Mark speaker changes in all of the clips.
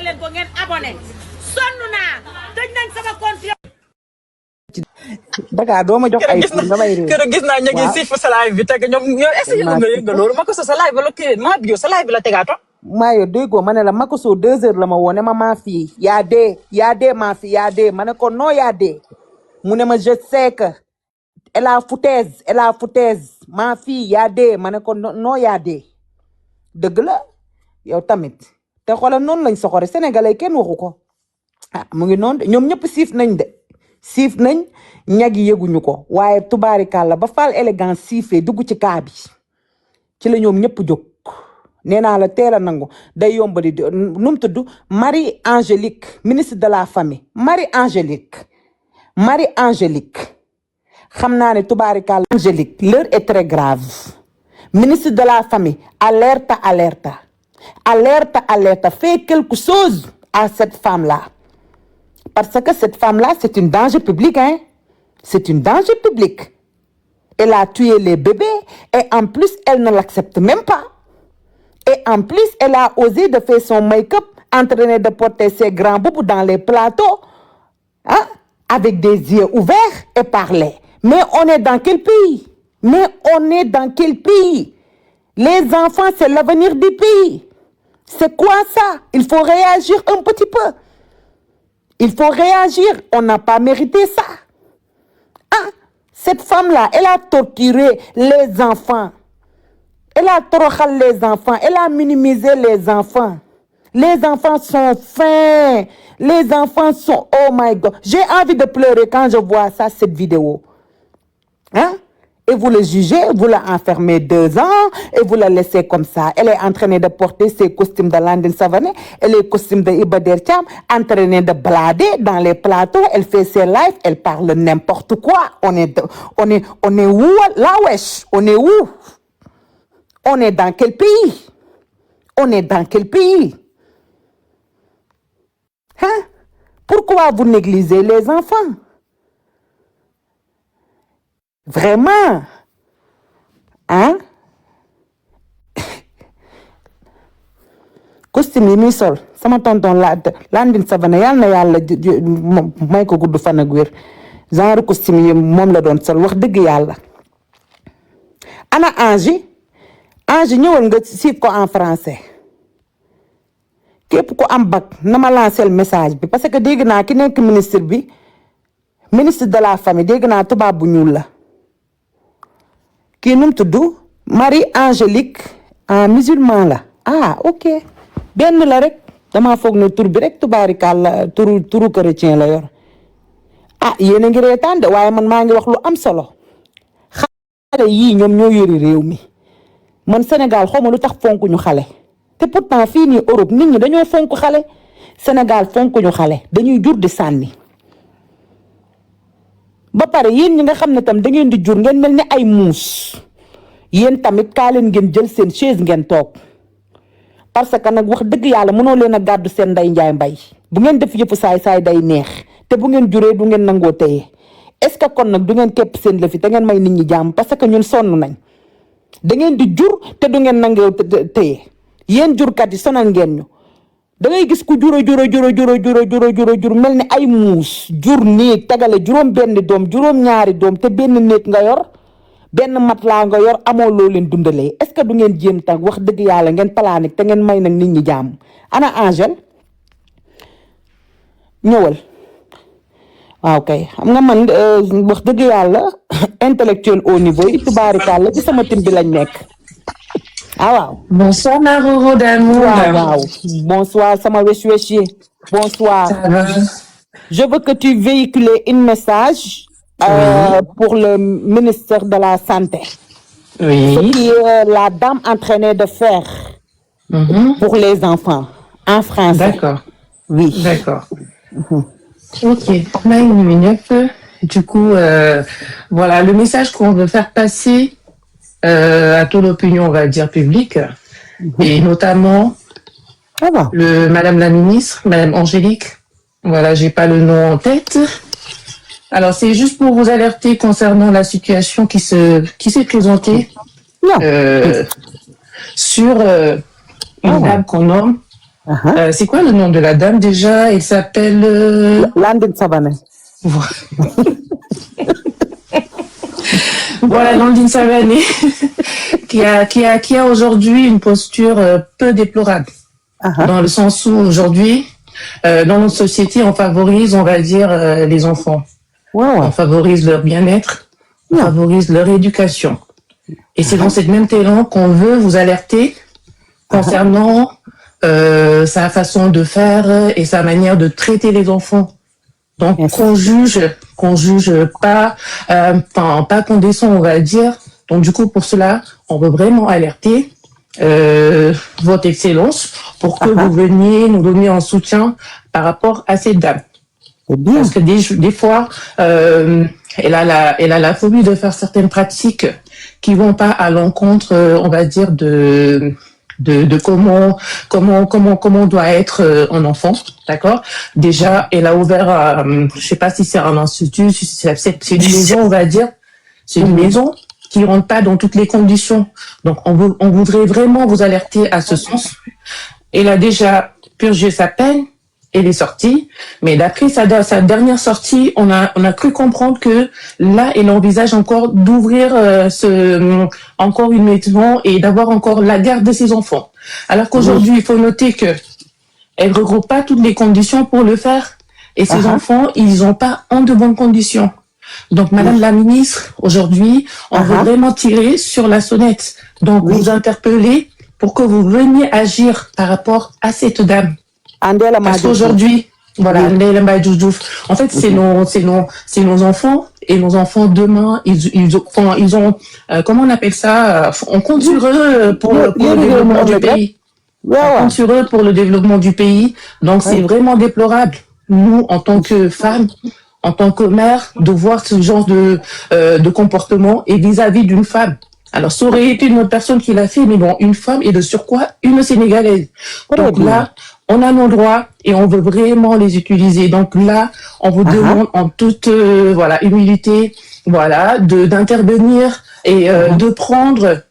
Speaker 1: leen ko ngeen abonné sonn naa tëj nañ sama compte.
Speaker 2: Dakar doo ma jox ay tur nga may réer.
Speaker 3: keroog gis naa ñu ngi si fa sa live bi teg ñoom est-ce que yëngal loolu ma ko sa live la kii ma bio sa live la tegaato.
Speaker 2: maa yo déggoo ma ne la Makoso 2 heures la ma woo ne ma maa fii yaa dee maa fii yaa dee ma ne ko non yaa dee mu ne ma je sais que elle a foutaise maa fii yaa dee ma ne ko non yaa dee dëgg la yow tamit te xoolal noonu lañ soxore sénégalais kenn waxu ko ah mu ngi noonu de ñoom ñëpp siif nañ ñag yi yëguñu ko waaye tubaarikàlla ba Fall élégance siifee dugg ci kaa bi ci la ñoom ñëpp jóg nee naa la teel a nangu day yombali nu mu tudd Marie Angélique ministre de la famille Marie Angélique xam naa ne tubaarikàlla Angélique l'heure est très grave ministre de la famille alerte fais quelque chose à cette femme là parce que cette femme là c'est une danger publique c'est une danger publique elle a tué les bébés et en plus elle ne l'accepte même pas et en plus elle a osé de faire son make-up entraîner de porter ses grands boubous dans les plateaux avec des yeux ouverts et parler mais on est dans quel pays les enfants c'est l'avenir du pays c'est quoi ça il faut réagir un petit peu on n'a pas mérité ça cette femme-là elle a torturé les enfants elle a toroxal les enfants elle a minimisé les enfants sont fins les enfants sont oh my God j'ai envie de pleurer quand je vois ça cette vidéo et vous le jugez, vous l'enfermez 2 ans et vous la laissez comme ça. Elle est entraînée de porter ses costumes de Landing Savané et les costumes de Iba Der Thiam, entraînée de blader dans les plateaux. Elle fait ses lives, elle parle n'importe quoi. On est où là, wesh? On est où? On est dans quel pays? Pourquoi vous négligez les enfants? Vraiment costume yi muy sol sama tonton Landing Savané yàlla na yàlla may ko gudd fan ak wér genre costume yi moom la doon sol wax dëgg yàlla ana Angie ñëwal nga siif ko en français képp ku am bac na ma lancer message bi parce que dégg naa ki nekk ministre de la famille dégg naa tubaab bu ñuul la kii nu mu tudd Marie Angélique musulman la ok benn la rek dama foog ne tur bi rek tubaarikàlla turu chrétien la yor yéen a ngi reetaan de waaye man maa ngi wax lu am solo xale yii ñoom ñoo yori réew mi man Sénégal xaw ma lu tax fonkuñu xale te pourtant fii nii Europe nit ñi dañoo fonk xale Sénégal fonkuñu xale dañuy jur di sànni ba pare yéen ñi nga xam ne tam da ngeen di jur ngeen mel ni ay muus yéen tamit kaa leen ngeen jël seen chaise ngeen toog parce que nag wax dëgg yàlla mënoo leen a gàddu seen nday njaay mbay bu ngeen def yëfu saay day neex te bu ngeen juree du ngeen nangoo téye est-ce que kon nag du ngeen képp seen lëfi te ngeen may nit ñi jàmm parce que ñun sonn nañ da ngeen di jur te du ngeen nangoo téye yéen jurkat yi sonal ngeen ñu da ngay gis ku juro mel ni ay muus jur nii tegale juróom benn doom juróom ñaari doom te benn néeg nga yor benn matelas nga yor amoo loo leen dundalee est-ce que du ngeen jéem tag wax dëgg yàlla ngeen planique te ngeen may nag nit ñi jàmm ana Angèle ñëwal waaw kay xam nga man wax dëgg yàlla intellectuel au niveau yi tubaarikàlla ci sama tim bi lañ nekk waaw.
Speaker 4: Bonsoir ma Roro d'amour.
Speaker 2: Waaw. Bonsoir sama wesh yi. Bonsoir.
Speaker 4: Ça va?
Speaker 2: Je veux que tu véhicules un message pour le ministre de la Santé.
Speaker 4: Oui.
Speaker 2: Ce que la dame entraînée de faire pour les enfants en français.
Speaker 4: D'accord.
Speaker 2: Oui.
Speaker 4: D'accord. Ok. Là, une minute. Du coup, voilà, le message qu'on veut faire passer à toute l'opinion, on va dire, publique, et notamment Madame la ministre, Madame Angélique. Voilà, j'ai pas le nom en tête. Alors, c'est juste pour vous alerter concernant la situation qui s'est présentée sur une dame qu'on nomme C'est quoi le nom de la dame déjà? Elle s'appelle...
Speaker 2: Landing Savané.
Speaker 4: Voilà, Landing Savané, qui a aujourd'hui une posture peu déplorable. Dans le sens où aujourd'hui, dans notre société, on favorise, on va dire, les enfants. On favorise leur bien-être, on favorise leur éducation. Et c'est dans cette même élan qu'on veut vous alerter concernant sa façon de faire et sa manière de traiter les enfants. Donc qu'on juge pas, pas condescend, on va dire. Donc du coup, pour cela, on veut vraiment alerter votre Excellence pour que vous veniez nous donner un soutien par rapport à cette dame. Parce que des fois, elle a la phobie de faire certaines pratiques qui vont pas à l'encontre, on va dire, de comment doit être un enfant, d'accord? Déjà, elle a ouvert, je sais pas si c'est un institut, si c'est une maison, on va dire, c'est une maison qui rentre pas dans toutes les conditions. Donc, on voudrait vraiment vous alerter à ce sens. Elle a déjà purgé sa peine. Elle est sortie, mais d'après sa dernière sortie, on a cru comprendre que là, elle envisage encore d'ouvrir encore une maison et d'avoir encore la garde de ses enfants. Alors qu'aujourd'hui, il faut noter que elle regroupe pas toutes les conditions pour le faire, et ses enfants, ils ont pas en de bonnes conditions. Donc, Madame la ministre, aujourd'hui, on veut vraiment tirer sur la sonnette. Donc, vous interpeller pour que vous veniez agir par rapport à cette dame. Parce qu'aujourd'hui, voilà, en fait, c'est nos enfants, et nos enfants demain, ils ont comment on appelle ça, on compte sur eux pour le développement du pays. On compte sur eux pour le développement du pays. Donc, c'est vraiment déplorable, nous, en tant que femmes, en tant que mère, de voir ce genre de comportement et vis-à-vis d'une femme. Alors, ça aurait été une autre personne qui l'a fait, mais bon, une femme et de surcroît, une Sénégalaise. Donc là, on a nos droits et on veut vraiment les utiliser. Donc là, on vous demande en toute humilité, d'intervenir et de prendre,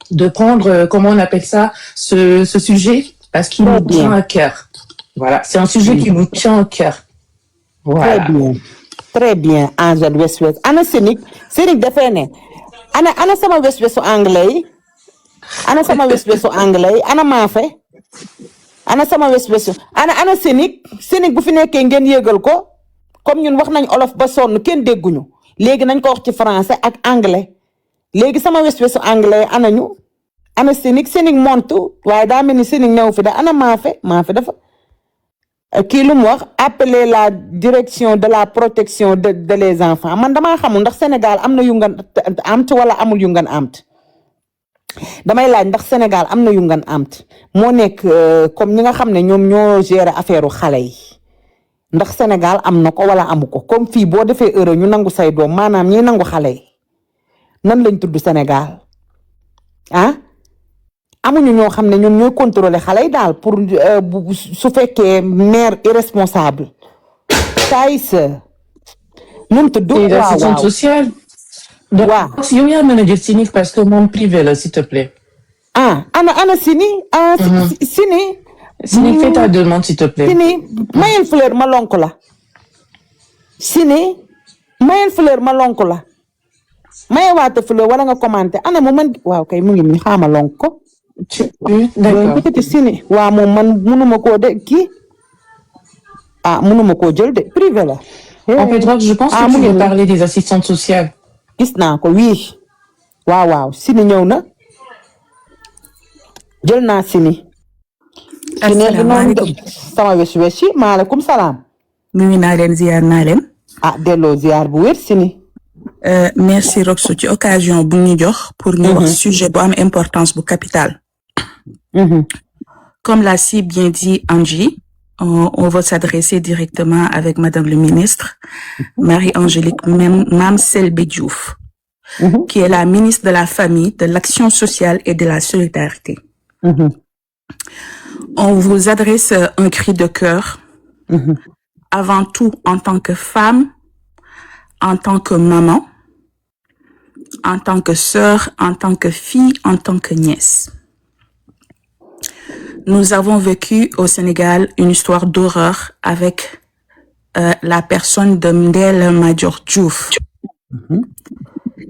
Speaker 4: comment on appelle ça, ce sujet, parce qu'il nous tient à cœur. Voilà, c'est un sujet qui nous tient à cœur. Voilà.
Speaker 2: Très bien, Angel West. Ana Sénig dafay ne ana sama wes anglais ana sama wes anglais ana maafe ana sama wes ana Sénig bu fi nekkee ngeen yégal ko comme ñun wax nañ olof ba sonn kenn dégguñu léegi nañ ko wax ci français ak anglais léegi sama wes anglais ana Sénig montu waaye daa mel ni Sénig ñëw fi da ana maafe dafa kii lu mu wax appeler la direction de la protection de les enfants man damaa xamul ndax Sénégal am na yu ngan amt wala amul yu ngan amt damay laaj ndax Sénégal am na yu ngan amt moo nekk comme ñi nga xam ne ñoom ñoo gérer affaire xale yi ndax Sénégal am na ko wala amu ko comme fii boo defee heure ñu nangu say doom maanaam ñi nangu xale yi nan lañ tudd Sénégal amuñu ñoo xam ne ñoom ñooy contrôler xale yi daal pour su fekkee mère irresponsable nu mu tudd
Speaker 4: l'assistante sociale. Donc, yow yaa mën a jël Sénig parce que moom privé la, s'il te plaît.
Speaker 2: ana Sini
Speaker 4: Sénig, fais ta demande, s'il te plaît.
Speaker 2: Sini mayel fleur ma lonk la Sini mayel fleur ma lonk la maye waate fleur wala nga commenté ana mu man waaw kay mu ngi mi xaama lonk ko
Speaker 4: D'accord.
Speaker 2: peut-être Sini waaw moom man mënuma koo de kii mënuma koo jël de privé la
Speaker 4: En fait, je pense que tu veux parler des assistantes sociales.
Speaker 2: gis naa ko oui waaw Sini ñëw na jël naa Sini.
Speaker 5: asalaamaaleykum
Speaker 2: sama wesi maaleykum salaam.
Speaker 5: nuyu naa leen ziar naa leen.
Speaker 2: delloo ziar bu wér Sini.
Speaker 5: merci Roxo ci occasion bu ñu jox pour ñu wax sujet bu am importance bu capital. Comme l'a si bien dit Angie, on va s'adresser directement avec Madame le ministre, Marie-Angélique Mame Selbé Diouf, qui est la ministre de la Famille, de l'Action sociale et de la Solidarité. On vous adresse un cri de cœur, avant tout en tant que femme, en tant que maman, en tant que sœur, en tant que fille, en tant que nièce. nous avons vécu au Sénégal une histoire d'horreur avec la personne de Ndella Madior Diouf,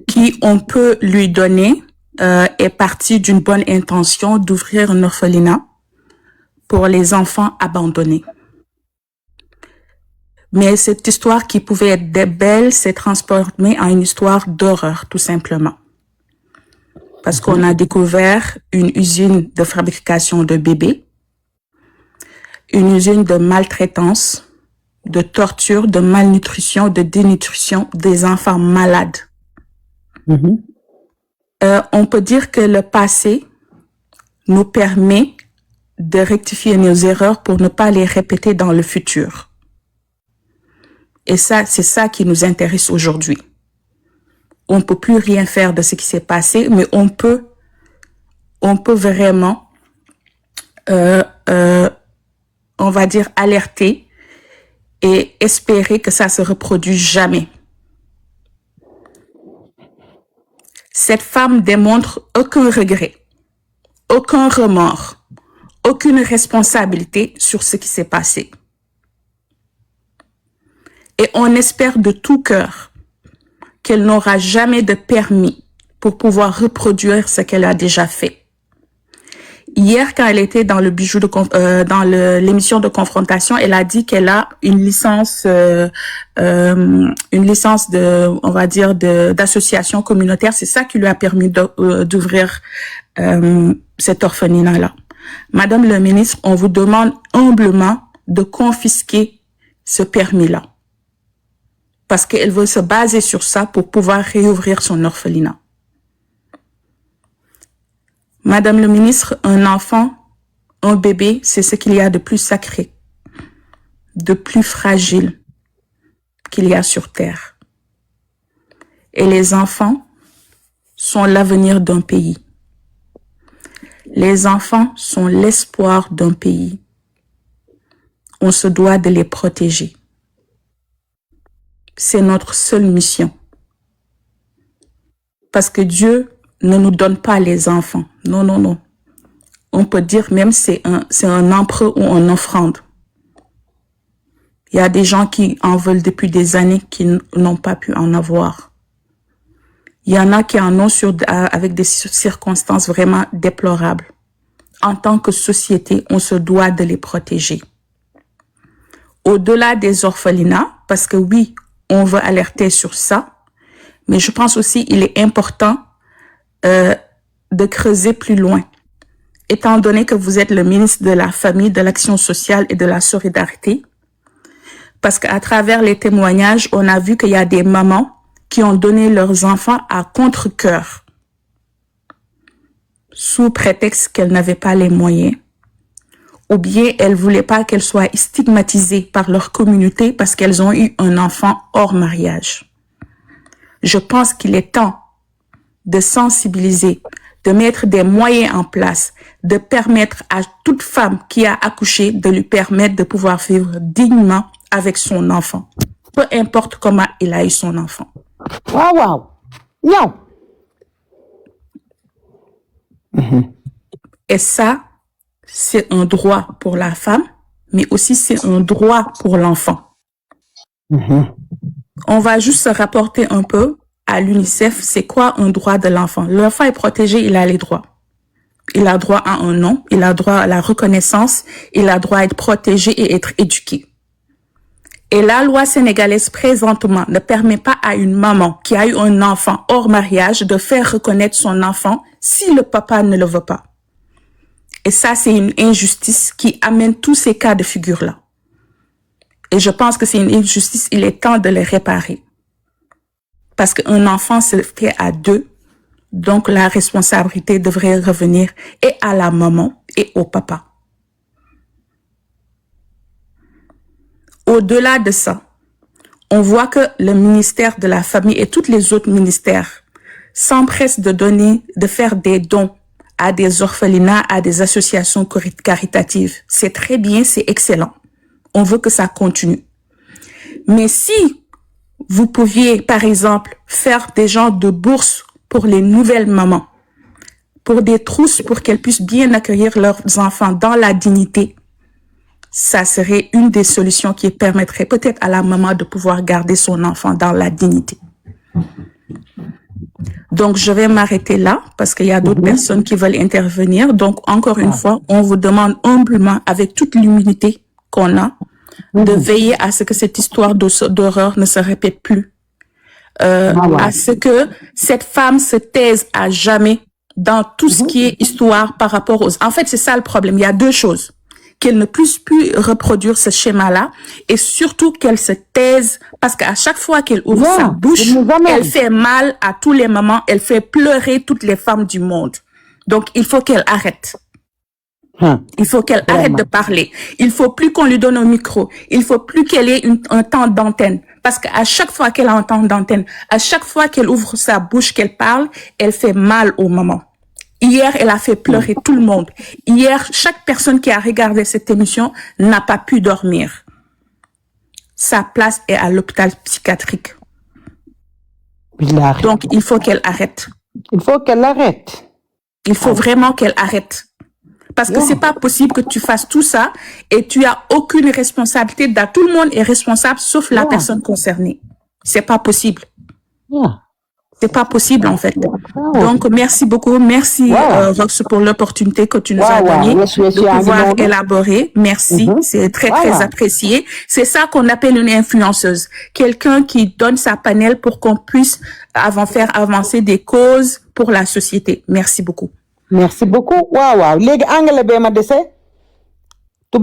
Speaker 5: qui, on peut lui donner, est partie d'une bonne intention d'ouvrir un orphelinat pour les enfants abandonnés. Mais cette histoire qui pouvait être belle s'est transformée en une histoire d'horreur, tout simplement. Parce qu'on a découvert une usine de fabrication de bébés, une usine de maltraitance, de torture, de malnutrition, de dénutrition des enfants malades. On peut dire que le passé nous permet de rectifier nos erreurs pour ne pas les répéter dans le futur. Et ça, c'est ça qui nous intéresse aujourd'hui. On ne peut plus rien faire de ce qui s'est passé, mais on peut vraiment, on va dire, alerter et espérer que ça se reproduise jamais. Cette femme démontre aucun regret, aucun remords, aucune responsabilité sur ce qui s'est passé. Et on espère de tout cœur qu'elle n'aura jamais de permis pour pouvoir reproduire ce qu'elle a déjà fait. Hier, quand elle était dans le bijou dans l'émission de confrontation, elle a dit qu'elle a une licence de, on va dire, d'association communautaire. C'est ça qui lui a permis d'ouvrir cet orphelinat-là. Madame le ministre, on vous demande humblement de confisquer ce permis-là. Parce qu'elle veut se baser sur ça pour pouvoir réouvrir son orphelinat. Madame le ministre, un enfant, un bébé, c'est ce qu'il y a de plus sacré, de plus fragile qu'il y a sur Terre. Et les enfants sont l'avenir d'un pays. Les enfants sont l'espoir d'un pays. On se doit de les protéger. C'est notre seule mission. Parce que Dieu ne nous donne pas les enfants. Non, non, non. On peut dire même c'est un emprunt ou une offrande. Il y a des gens qui en veulent depuis des années qui n'ont pas pu en avoir. Il y en a qui en ont avec des circonstances vraiment déplorables. En tant que société, on se doit de les protéger. Au-delà des orphelinats, parce que oui, on veut alerter sur ça, mais je pense aussi qu'il est important de creuser plus loin. Étant donné que vous êtes le ministre de la Famille, de l'Action sociale et de la solidarité, parce qu'à travers les témoignages, on a vu qu'il y a des mamans qui ont donné leurs enfants à contre-cœur, sous prétexte qu'elles n'avaient pas les moyens, ou bien elles ne voulaient pas qu'elles soient stigmatisées par leur communauté parce qu'elles ont eu un enfant hors mariage. Je pense qu'il est temps de sensibiliser, de mettre des moyens en place, de permettre à toute femme qui a accouché de lui permettre de pouvoir vivre dignement avec son enfant. Peu importe comment il a eu son enfant.
Speaker 2: Waaw waaw ñaw.
Speaker 5: Et ça, c'est un droit pour la femme, mais aussi c'est un droit pour l'enfant. On va juste se rapporter un peu à l'UNICEF, c'est quoi un droit de l'enfant? L'enfant est protégé, il a les droits. Il a droit à un nom, il a droit à la reconnaissance, il a droit à être protégé et être éduqué. Et la loi sénégalaise présentement ne permet pas à une maman qui a eu un enfant hors mariage de faire reconnaître son enfant si le papa ne le veut pas. Et ça, c'est une injustice qui amène tous ces cas de figure-là. Et je pense que c'est une injustice, il est temps de les réparer. Parce qu'un enfant se fait à deux, donc la responsabilité devrait revenir et à la maman et au papa. Au-delà de ça, on voit que le ministère de la Famille et tous les autres ministères s'empressent de faire des dons à des orphelinats, à des associations caritatives. C'est très bien, c'est excellent. On veut que ça continue. Mais si vous pouviez, par exemple, faire des genres de bourses pour les nouvelles mamans, pour des trousses pour qu'elles puissent bien accueillir leurs enfants dans la dignité. Ça serait une des solutions qui permettrait peut-être à la maman de pouvoir garder son enfant dans la dignité. Donc, je vais m'arrêter là parce qu'il y a d'autres personnes qui veulent intervenir. Donc, encore une fois, on vous demande humblement, avec toute l'humilité qu'on a, de veiller à ce que cette histoire d'horreur ne se répète plus. À ce que cette femme se taise à jamais dans tout ce qui est histoire par rapport aux... En fait, c'est ça le problème. Il y a deux choses. Qu'elle ne puisse plus reproduire ce schéma-là et surtout qu'elle se taise parce qu'à chaque fois qu'elle ouvre sa bouche, elle fait mal à tous les mamans, elle fait pleurer toutes les femmes du monde. Donc, il faut qu'elle arrête. Il faut qu'elle arrête de parler. Il faut plus qu'on lui donne un micro. Il faut plus qu'elle ait un temps d'antenne. Parce qu'à chaque fois qu'elle a un temps d'antenne, à chaque fois qu'elle ouvre sa bouche, qu'elle parle, elle fait mal aux mamans. Hier, elle a fait pleurer tout le monde. Hier, chaque personne qui a regardé cette émission n'a pas pu dormir. Sa place est à l'hôpital psychiatrique. Donc, il faut qu'elle arrête.
Speaker 2: Il faut qu'elle arrête.
Speaker 5: Il faut vraiment qu'elle arrête. Parce que c'est pas possible que tu fasses tout ça et tu as aucune responsabilité. Tout le monde est responsable sauf la personne concernée. C'est pas possible. C'est pas possible, en fait. Donc, merci beaucoup. Merci, Rox, pour l'opportunité que tu nous as donnée de pouvoir élaborer. Merci. C'est très, très apprécié. C'est ça qu'on appelle une influenceuse. Quelqu'un qui donne sa panel pour qu'on puisse faire avancer des causes pour la société. Merci beaucoup.
Speaker 2: Merci beaucoup. Wow. Légui anglais be ma déssé.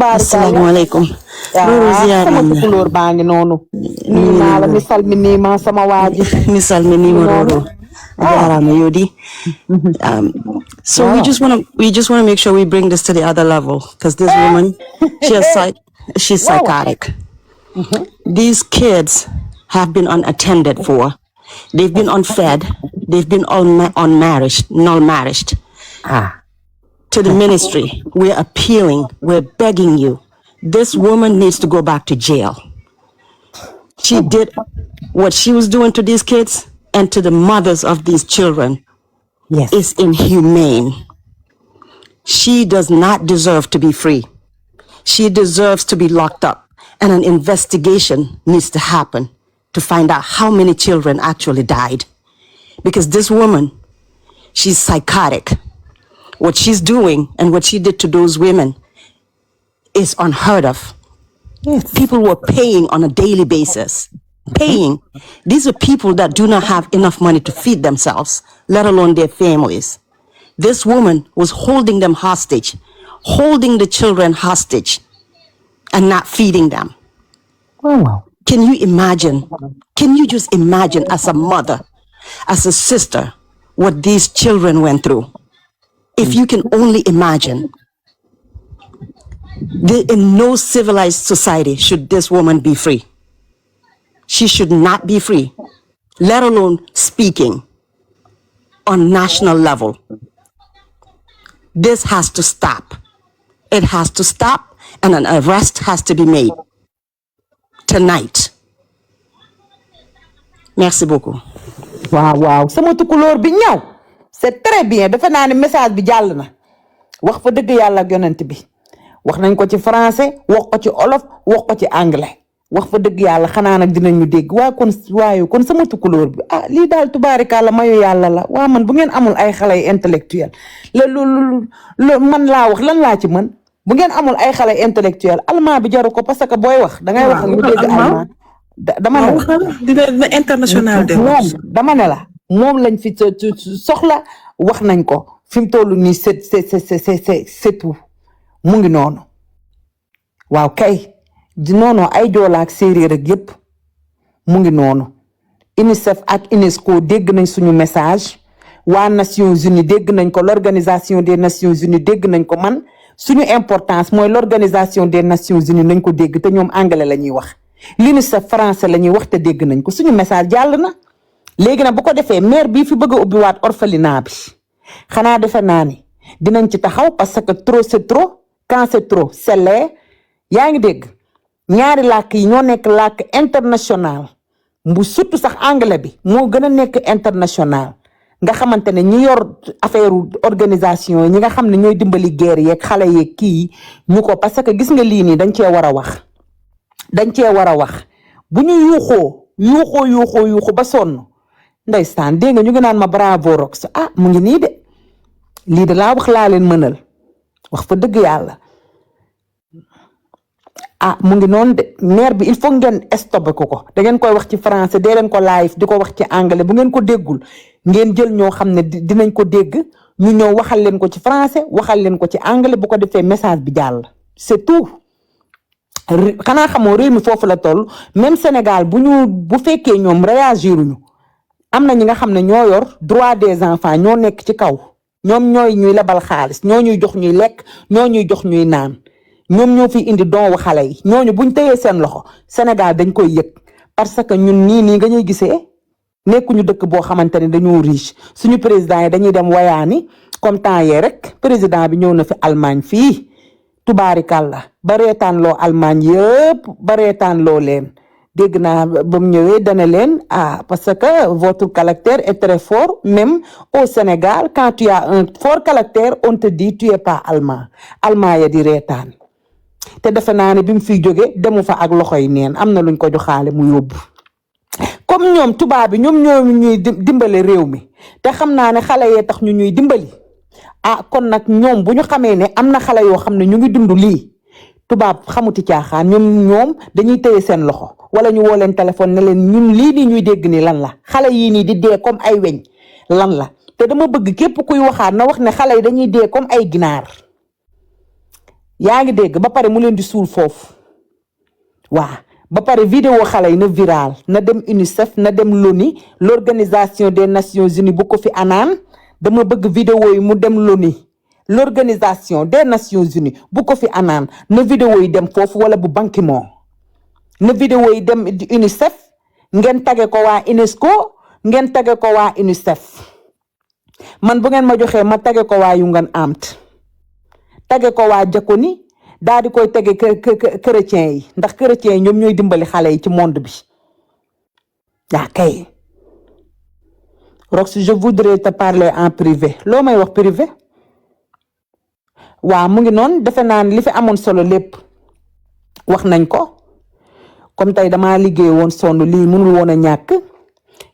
Speaker 6: Assalamu alaikum.
Speaker 2: Sama tukulor bangi nonu. Ni mala misal minima sama waji.
Speaker 6: Misal minima roro. Jarama yodi. So we just want to make sure we bring this to the other level because this woman, she's psychotic. These kids have been unattended for. They've been unfed. They've been malnourished. To the ministry, we're appealing, we're begging you. This woman needs to go back to jail. She did what she was doing to these kids and to the mothers of these children.
Speaker 2: Yes.
Speaker 6: Is inhumane. She does not deserve to be free. She deserves to be locked up. And an investigation needs to happen to find out how many children actually died. Because this woman, she's psychotic. What she's doing and what she did to those women is unheard of.
Speaker 2: Yes.
Speaker 6: People were paying on a daily basis. Paying. These are people that do not have enough money to feed themselves, let alone their families. This woman was holding them hostage, holding the children hostage, and not feeding them.
Speaker 2: Wow.
Speaker 6: Can you imagine? Can you just imagine as a mother, as a sister, what these children went through? If you can only imagine, in no civilized society should this woman be free. She should not be free, let alone speaking on national level. This has to stop. It has to stop, and an arrest has to be made tonight. Merci beaucoup.
Speaker 2: Wow. Sama tukulor bi ñaw. C'est très bien. Defe naa ne message bi jàll na. Wax fa dëgg yàlla ak yonent bi. Wax nañ ko ci français, wax ko ci olof, wax ko ci anglais. Wax fa dëgg yàlla xanaa nag dinañu dégg. Kon sama tukulor bi. Lii daal tubaarikàlla mayu yàlla la. Waa man bu ngeen amul ay xale intellectuel. Man laa wax lan laa ci mën. Bu ngeen amul ay xale intellectuel allemand bi jaru ko parce que booy wax da ngay wax ak ñu dégg allemand. Dama
Speaker 5: dina international de
Speaker 2: dama ne la moom lañ fi soxla wax nañ ko fi mu toll nii c'est tout mu ngi noonu waaw kay di noonu ay joolaa ak séeréer ak yépp mu ngi noonu UNICEF ak UNESCO dégg nañ suñu message waa Nations Unies dégg nañ ko l'Organisation des Nations Unies dégg nañ ko man suñu importance mooy l'Organisation des Nations Unies nañ ko dégg te ñoom anglais la ñuy wax l'UNICEF français la ñuy wax te dégg nañ ko suñu message jàll na léegi nag bu ko defee maire bii fi bëgg a ubbiwaat orphelinat bi xanaa defe naa ni dinañ ci taxaw parce que trop c'est trop quand c'est trop c'est laid yaa ngi dégg ñaari làkk yi ñoo nekk làkk international bu surtout sax anglais bi moo gën a nekk international nga xamante ne ñi yor affaire organisation ñi nga xam ne ñooy dimbali guerre yeeg xale yeeg kii ñu ko parce que gis nga lii nii dañ cee war a wax bu ñu yuuxoo ba sonn ndeysaan dégg nga ñu ngi naan ma bravo Rox mu ngi nii de lii de laa wax laa leen mënal wax fa dëgg yàlla mu ngi noonu de maire bi il faut ngeen stoppé ko da ngeen koy wax ci français dee leen ko live di ko wax ci anglais bu ngeen ko déggul ngeen jël ñoo xam ne dinañ ko dégg ñu ñëw waxal leen ko ci français waxal leen ko ci anglais bu ko defee message bi jàll c'est tout. xanaa xamoo réew mi foofu la toll même Sénégal bu fekkee ñoom réagiruñu am na ñi nga xam ne ñoo yor droit des enfants ñoo nekk ci kaw ñoom ñooy ñuy lebal xaalis ñoo ñuy jox ñuy lekk ñoo ñuy jox ñuy naan ñoom ñoo fi indi doowu xale yi ñooñu buñ tëyee seen loxo Sénégal dañ koy yëg parce que ñun nii nga ñuy gisee nekkuñu dëkk boo xamante ne dañoo riche suñu président yi dañuy dem wayaani comme temps yee rek président bi ñëw na fi Allemagne fii tubaarikàlla ba reetaanloo Allemagne yëpp ba reetaanloo leen dégg naa ba mu ñëwee dana leen parce que votre caractère est très fort même au Sénégal quand tu as un fort caractère on te dit tu es pas allemand ya di reetaan te defe naa ne bi mu fiy jóge demu fa ak loxoy neen am na luñ ko joxaale mu yóbbu comme ñoom tubaab bi ñoom ñuy dimbale réew mi te xam naa ne xale yee tax ñu ñuy dimbali kon nag ñoom bu ñu xamee ne am na xale yoo xam ne ñu ngi dund lii tubaab xamuti caaxaan ñoom dañuy téye seen loxo wala ñu woo leen téléphone ne leen ñun lii nii ñuy dégg ni lan la xale yii nii di dee comme ay weñ lan la te dama bëgg képp kuy waxaat na wax ne xale yi dañuy dee comme ay ginaar yaa ngi dégg ba pare mu leen di suul foofu ba pare vidéo xale yi na viral na dem UNICEF na dem l'ONU l'organisation des Nations Unies bu ko fi anaan dama bëgg vidéo yi mu dem l'ONU l'organisation des Nations Unies bu ko fi anaan na vidéo yi dem foofu wala bu Ban Ki-moon na vidéo yi dem UNICEF ngeen tage ko waa UNESCO ngeen tage ko waa UNICEF man bu ngeen ma joxee ma tage ko waa Yungan Amt tage ko waa Diakoni daal di koy tege chrétien yi ndax chrétien yi ñoom ñooy dimbali xale yi ci monde bi kay Rox je voudrais te parler en privé loo may wax privé mu ngi noonu defe naa ne li fi amoon solo lépp wax nañ ko comme tey damaa liggéey woon sonn lii mënul woon a ñàkk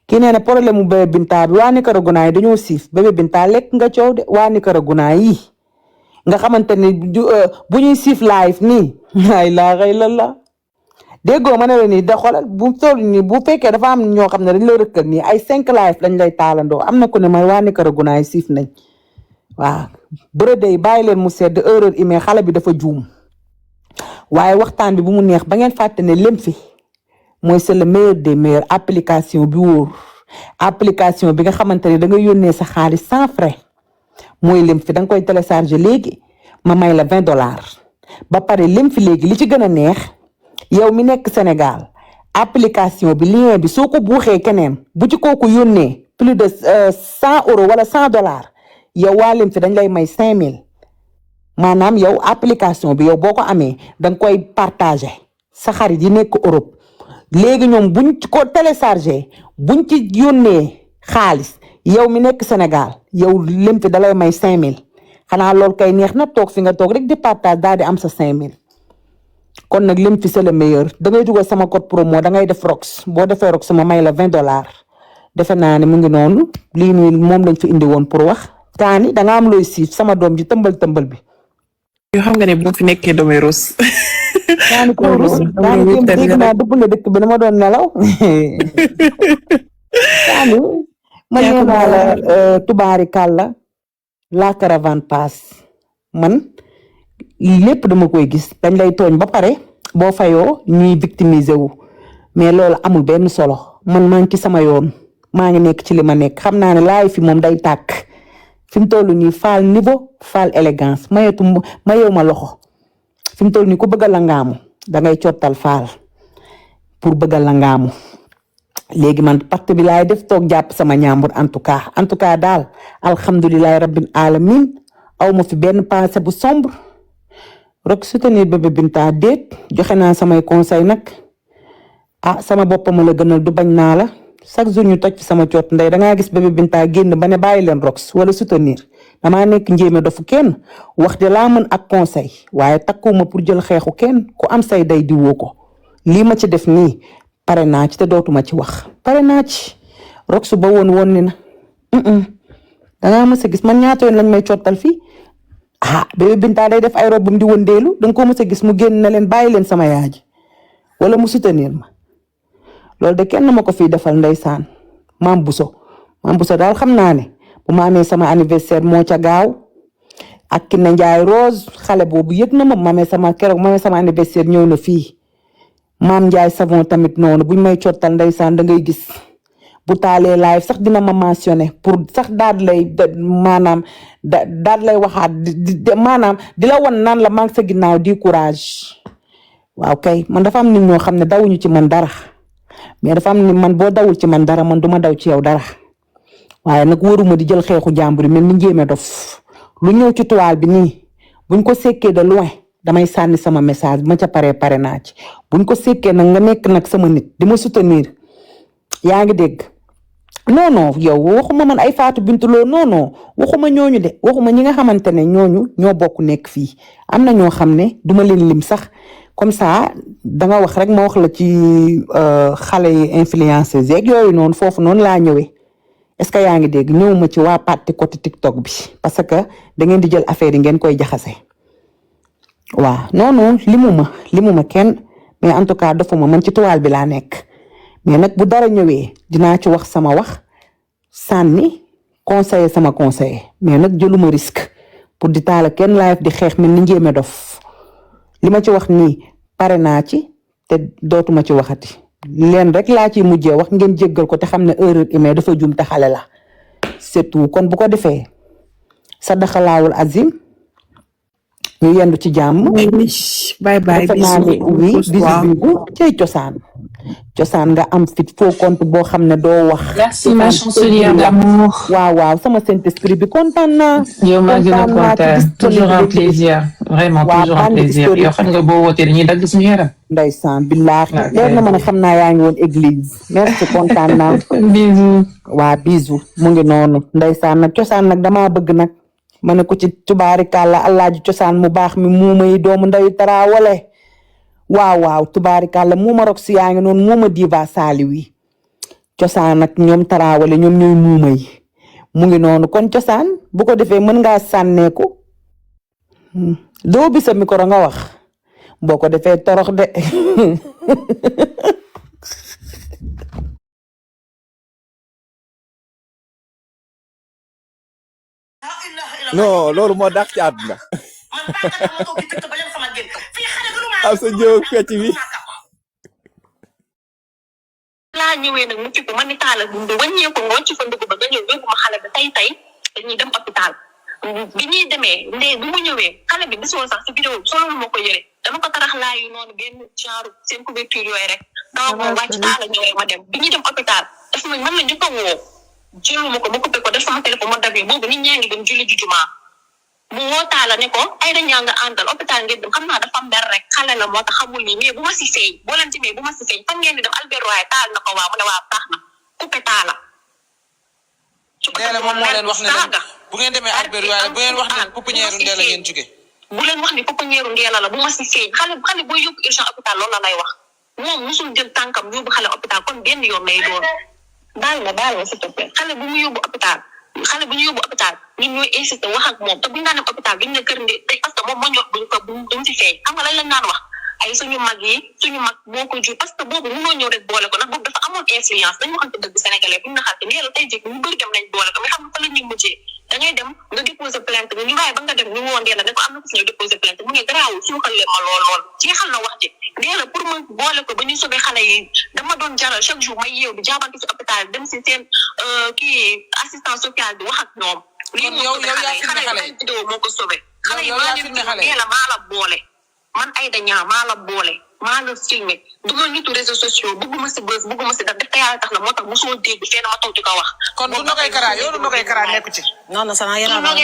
Speaker 2: kii nee na problème mu bébé Binta bi waa Nicaragua yi dañoo siif bébé Binta lekk nga coow de waa Nicaragua yi nga xamante ni bu ñuy siif live nii ay laa xëy la déggoo ma ne la nii da xoolal bu toll nii bu fekkee dafa am ñoo xam ne dañ la rëkkal nii ay 5 live lañ lay taalandoo am na ku ne may waa Nicaragua yi siif nañ bërëde yi bàyyi leen mu sedd erreur email xale bi dafa juum waaye waxtaan bi bu mu neex ba ngeen fàtte ne lem fi mooy c'est le meilleur des meilleurs application bi wóor application bi nga xamante ne da nga yónnee sa xaalis sans frais mooy lem fi da nga koy télécharger léegi ma may la $20 ba pare lem fi léegi li ci gën a neex yow mi nekk Sénégal application bi lien bi soo ko buuxee keneen bu ci kooku yónnee plus de €100 wala $100 yow waa lem fi dañ lay may 5000 maanaam yow application bi yow boo ko amee danga koy partager sa xarit yi nekk Europe léegi ñoom buñ ko télécharger buñ ci yónnee xaalis yow mi nekk Sénégal yow lem fi dalay may 5000 xanaa loolu kay neex na toog fi nga toog rek di partage daal di am sa 5000 kon nag lem fi c'est le meilleur da ngay dugal sama code promo da ngay def Rox boo defee Rox ma may la $20 defe naa ne mu ngi noonu lii nii moom lañ fi indi woon pour wax taani da nga am looy siif sama doom ji tëmbal bi.
Speaker 7: yoo xam nga ne bu fi nekkee damay rus.
Speaker 2: taani ko rus taani dégg naa dugg nga dëkk bi dama doon nelaw. taani ma nee naa la tubaarikàlla la caravane passe man lépp dama koy gis dañ lay tooñ ba pare boo fayoo ñuy victimiser wu mais loolu amul benn solo man maa ngi ci sama yoon maa ngi nekk ci li ma nekk xam naa ne laay fi moom day tàkk fi mu toll nii faal niveau faal élégance mayew ma loxo fi mu toll nii ku bëgg a langaamu dangay cottal faal pour bëgg a langaamu léegi man pacte bi laay def toog jàpp sama ñaambur en tout cas daal alhamdulilahi rabbil alamin aw ma fi benn pensée bu sombre Rox soutenir bébé Binta déet joxe naa samay conseil nag sama bopp ma la gënal du bañ naa la chaque jour ñu toj fi sama coot ndey dangaa gis bébé Binta génn ba ne bàyyi leen rox wala soutenir damaa nekk njéeme dofu kenn wax de laa mën ak conseil waaye takkuma pour jël xeexu kenn ku am say day di woo ko lii ma ci def nii pare naa ci te dootuma ci wax pare naa ci rox ba woon ni na dangaa mës a gis man ñaata yoon lañ may cottal fii bébé Binta day def ay robum di wëndeelu danga ko mës a gis mu génn na leen bàyyi leen sama yaaji wala mu soutenir ma loolu de kenn ma ko fii defal ndeysaan maam Bousso daal xam naa ne bu ma amee sama anniversaire moo ca gaaw ak Kiné Ndiaye Rose xale boobu yëg na ma amee sama anniversaire ñëw na fii maam Ndiaye savon tamit noonu buñ may cottal ndeysaan da ngay gis bu taalee live sax dina ma mentionné pour sax daal lay waxaat maanaam di la wan naan la maa ngi sa ginnaaw di courage waaw kay man dafa am nit ñoo xam ne dawuñu ci man dara mais dafa am ni man boo dawul ci man dara man duma daw ci yow dara waaye nag waruma di jël xeexu jàmbur yi mel ni njéeme dof lu ñëw ci toile bi nii buñ ko sekkee de loin damay sànni sama message ma ca pare naa ci buñ ko sekkee nag nga nekk nag sama nit di ma soutenir yaa ngi dégg non yow waxuma man ay Fatou Bintou Lo non waxuma ñooñu de waxuma ñi nga xamante ne ñooñu ñoo bokk nekk fii am na ñoo xam ne duma leen lim sax comme ça danga wax rek ma wax la ci xale yi influenceuses yeeg yooyu noonu foofu noonu laa ñëwee est-ce que yaa ngi dégg ñëwuma ci waa parti côté TikTok bi parce que da ngeen di jël affaire yi ngeen koy jaxase waaw non limuma kenn mais en tout cas dafuma man ci toile bi laa nekk mais nag bu dara ñëwee dinaa ci wax sama wax sànni conseiller sama conseiller mais nag jëluma risque pour di taala kenn live di xeex mel ni njéeme dof li ma ci wax nii pare naa ci te dootuma ci waxati leen rek laa ci mujjee wax ngeen jéggal ko te xam ne erreur humaine dafa jum te xale la c'est tout kon bu ko defee sadaxalaawul azim ñu yendu ci jàmm.
Speaker 7: bye bye
Speaker 2: bisu cey cosaan nga am fit faux compte boo xam ne doo wax.
Speaker 4: merci ma chancelière d'amour.
Speaker 2: waaw sama Saint-Esprit bi kontaan naa.
Speaker 4: yow maa gën a kontaan toujours un plaisir. vraiment toujours un plaisir yow xam nga boo wootee dañuy dagg suñu yaram.
Speaker 2: ndeysaan billaahi leer na ma ne xam naa yaa ngi woon église. merci kontaan naa.
Speaker 4: bisous.
Speaker 2: waa bisous mu ngi noonu. ndeysaan nag cosaan nag damaa bëgg nag. ma ne ko ci tubaarikàlla Alaaji cosaan mu baax mi muuma yi doomu ndeyu Tarawale. waaw tubaarikàlla muuma rok si yaa ngi noonu muuma diva saali wi cosaan ak ñoom Tarawale ñoom ñooy muuma yi mu ngi noonu kon cosaan bu ko defee mën ngaa sànneeku doo bi sa micro nga wax boo ko defee torox de
Speaker 8: non loolu moo dàq ci àdduna am sa jëw ak fecc bi
Speaker 9: laa ñëwee nag mu ci ko man ni taala bu wàññeeku nga wàcc fa ndugg ba nga ñëw yóbbu ma xale bi tey dañuy dem hôpital bi ñuy demee ndee bu mu ñëwee xale bi gisoo sax si vidéo bi solo ma ko yëre dama ko tarax laa yu noonu benn genre seen couverture yooyu rek dama ko wàcc taala ñëwee ma dem bi ñuy dem hôpital dafa man la njëkk a woo jëluma ko ba coupé ko def sama téléphone ma dab yi boobu nit ñaa ngi dem julli ji jumaa mu woo taala ne ko ay dañaa nga àndal hôpital ngeen dem xam naa dafa am dara rek xale la moo tax xamul nii mais bu ma si feeñ boo leen timee bu ma si feeñ fan ngeen di dem Albert waaye taal na ko waaw mu ne waa baax na coupé taala
Speaker 10: Ndella moom moo leen wax ne leen bu ngeen demee Albert waaye bu ngeen wax ne pouponnière Ndella ngeen jóge
Speaker 9: bu leen wax ni pouponnière Ndella la bu ma si feeñ xale booy yóbbu urgence hôpital loolu la lay wax moom musul jël tànkam yóbbu xale hôpital kon benn yoon lay doon baal ma s'il te plaît xale bu ñu yóbbu hôpital ñun ñooy insisté wax ak moom te bu ñu daan dem hôpital duñ ne kër ndi parce que moom moo ñu wax duñ si feeñ xam nga lañ lañ naan wax ay suñu mag moo ko jur parce que boobu mënoo ñëw rek boole ko nag boobu dafa amoon influence dañu waxante dëgg sénégalais bu ñu naxante Ndella tey jii ñu bëri dem nañ boole ko mais xam nga fa la ñuy mujjee da ngay dem nga déposer plainte ñu waaye ba nga dem ñu woo Ndella ne ko am na ko si ñëw déposer plainte mu ne garaawul suuxal leen ma lool jeexal na wax ji Ndella pour ma boole ko ba ñu sauver xale yi dama doon jaral chaque jour may yeew di jaabante si hôpital dem si seen kii assistance sociale bi wax ak ñoom lii moo xale yi vidéo moo ko sauvé xale yi maa leen Ndella maa la boole man ay dañaa maa la boole maa la filmé duma nitu réseaux sociaux bëgguma si buzz bëgguma si daf te yàlla tax la moo tax mosoo dégg fenn ma toog di ko wax.
Speaker 10: kon du Nogay Kara yow du Nogay Kara nekku ci.
Speaker 11: non ça n'a rien à voir.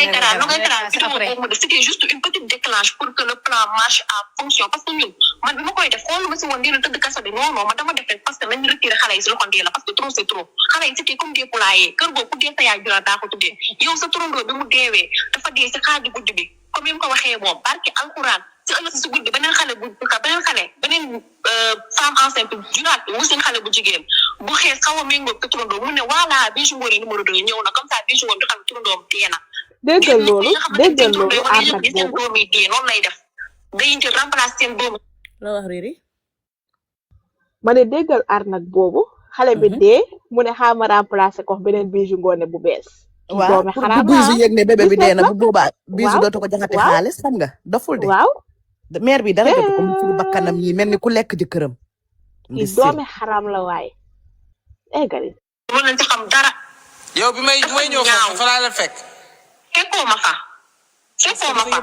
Speaker 9: C'était juste une petite déclenche pour que le plan marche en fonction parce que ñun man bi ma koy def xooluma si woon dina tëdd kaso bi non man dama def rek parce que nañu retiré xale yi si loxo ndee la parce que trop c'est trop xale yi c'était comme des poulaillers kër boobu ku dee sa yaay jura daa ko tuddee yow sa turandoo bi mu deewee dafa dee si xaaju guddi bi comme yi mu ko waxee moom barki alxuraan si ëllëg si guddi beneen femme enceinte juraat bi mu seen xale bu jigéen bu xees xaw a méngóog te turandoo mu ne voilà Bijou Ngoné numéro 2 ñëw na comme ça Bijou Ngoné xam turandoom dee na
Speaker 2: déggal loolu
Speaker 9: aar nag boobu doom yi dee noonu lay def day jël remplacer seen doom
Speaker 11: la wax Riri
Speaker 12: ma ne déggal aar nag boobu xale bi dee mu ne xaama remplacer ko beneen Bijou Ngoné bu bees
Speaker 11: waaw pour bu Bijou yëg ne bébé bi dee na bu boobaa Bijou dootu ko joxate xaalis xam nga doful de
Speaker 12: waaw
Speaker 11: mère bi dara jotu ko mu ci bakkanam yi mel ni ku lekk jëkkëram
Speaker 12: ki doomi xaram la waaye eggali
Speaker 9: mën nañ ci xam dara
Speaker 10: yow bi may ñëw foofu fa laa la fekk
Speaker 9: fekkoo ma fa